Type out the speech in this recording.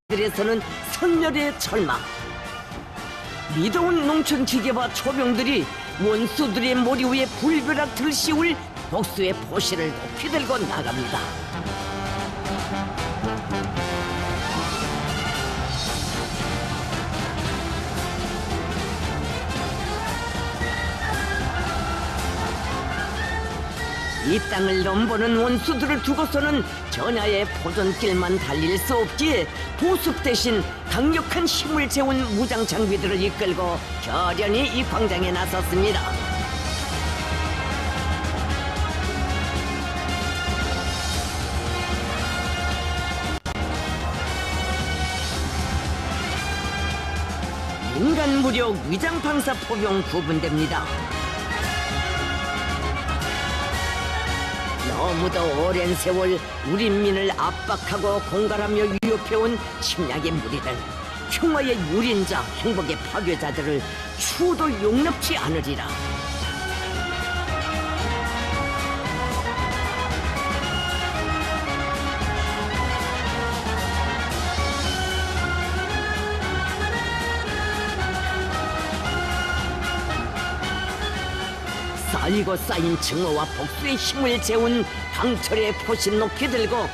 들에서는 선멸의 절망. 미더운 농촌 기계와 초병들이 원수들의 머리 위에 불벼락을 씌울 복수의 포실을 높이 들고 나갑니다. 이 땅을 넘보는 원수들을 두고서는 전야의 포전길만 달릴 수 없기에 보습 대신 강력한 힘을 재운 무장 장비들을 이끌고 결연히 이 광장에 나섰습니다. 인간 무력 위장 방사 포병 구분대입니다. 너무도 오랜 세월 우리 민을 압박하고 공갈하며 위협해온 침략의 무리들, 평화의 유린자, 행복의 파괴자들을 추도 용납치 않으리라. 쌓이고 쌓인 증오와 복수의 힘을 재운 강철의 포신 높이 들고